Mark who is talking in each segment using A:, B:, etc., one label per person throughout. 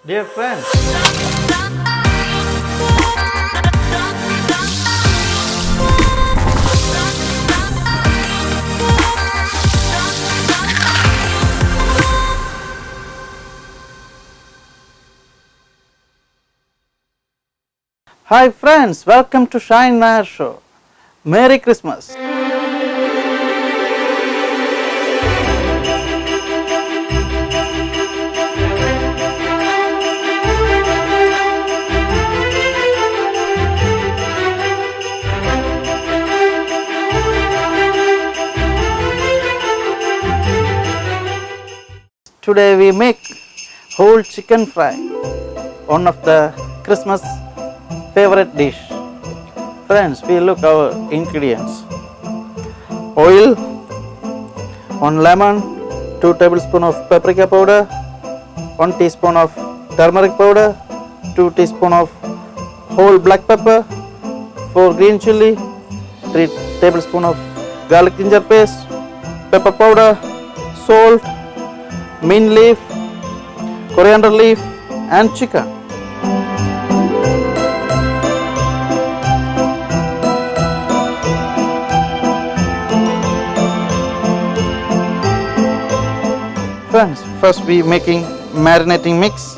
A: Dear friends, hi friends, welcome to Shine Nair Show. Merry Christmas. Today we make whole chicken fry, one of the Christmas favorite dish. Friends, we look our ingredients. Oil, 1 lemon, 2 tablespoons of paprika powder, 1 teaspoon of turmeric powder, 2 teaspoons of whole black pepper, 4 green chili, 3 tablespoons of garlic ginger paste, pepper powder, salt, mint leaf, coriander leaf and chicken. Friends, first we making marinating mix.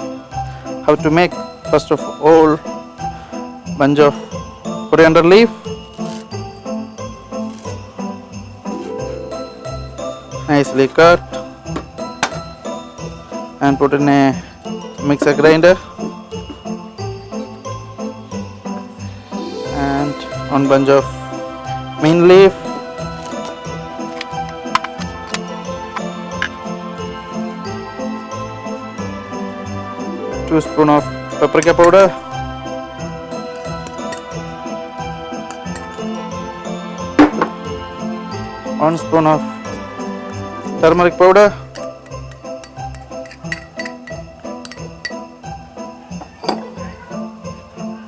A: How to make? First of all, bunch of coriander leaf, nicely cut and put in a mixer grinder, and one bunch of mint leaf, two spoon of paprika powder, one spoon of turmeric powder,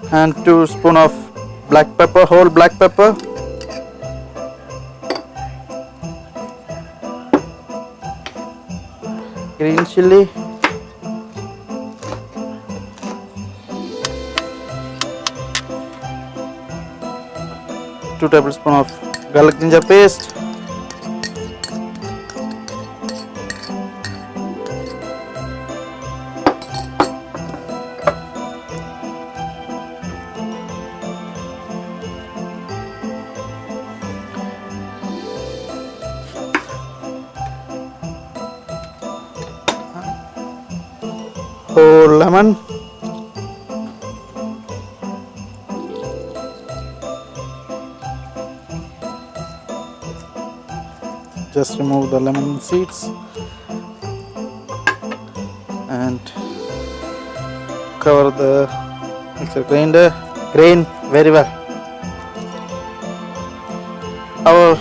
A: and 2 spoon of black pepper, whole black pepper, green chili, two tablespoons of garlic ginger paste, whole lemon, just remove the lemon seeds and cover the mixer grinder, grain very well. Our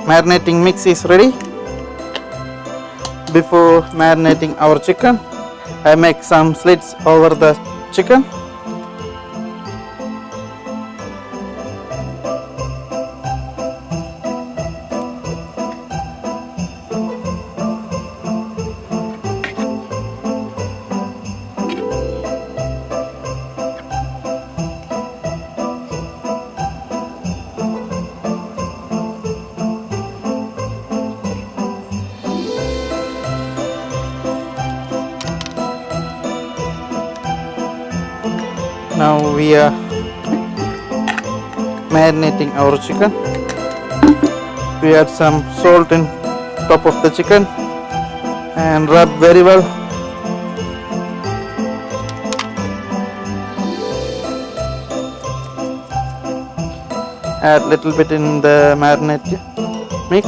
A: marinating mix is ready. Before marinating our chicken, I make some slits over the chicken. Now we are marinating our chicken. We add some salt in top of the chicken and rub very well. Add little bit in the marinade mix.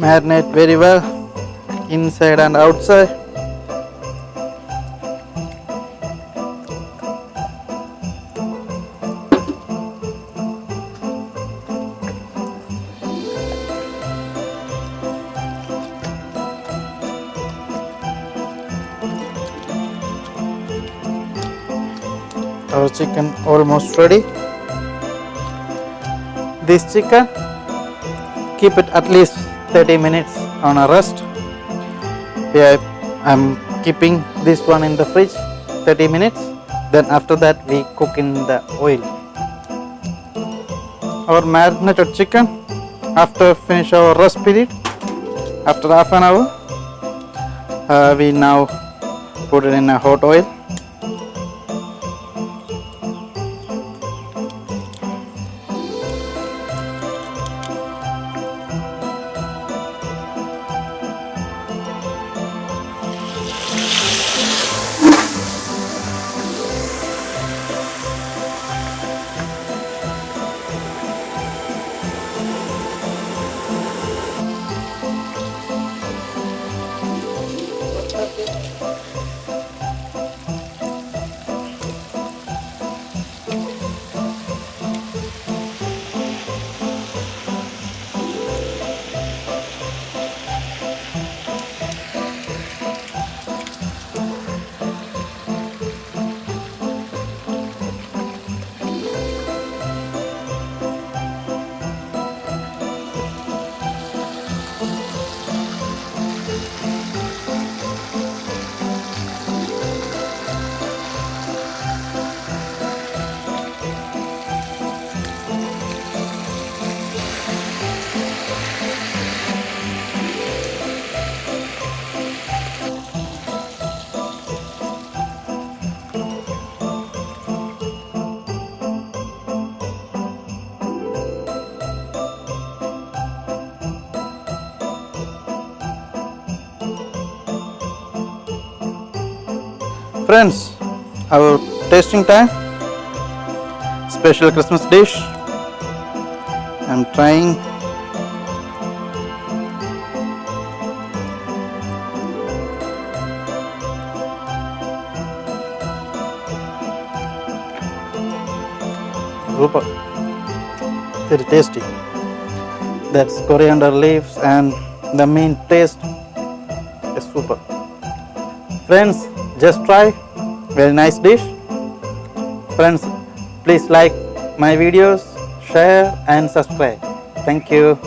A: Marinate very well inside and outside. Our chicken almost ready. This chicken, keep it at least 30 minutes on a rest. I'm keeping this one in the fridge 30 minutes. Then after that we cook in the oil. Our marinated chicken, after finish our rest period, after half an hour, we now put it in a hot oil. Friends, our tasting time, special Christmas dish. I'm trying. Super, very tasty. That's coriander leaves and the mint taste is super. Friends, just try. Very nice dish. Friends, please like my videos, share and subscribe. Thank you.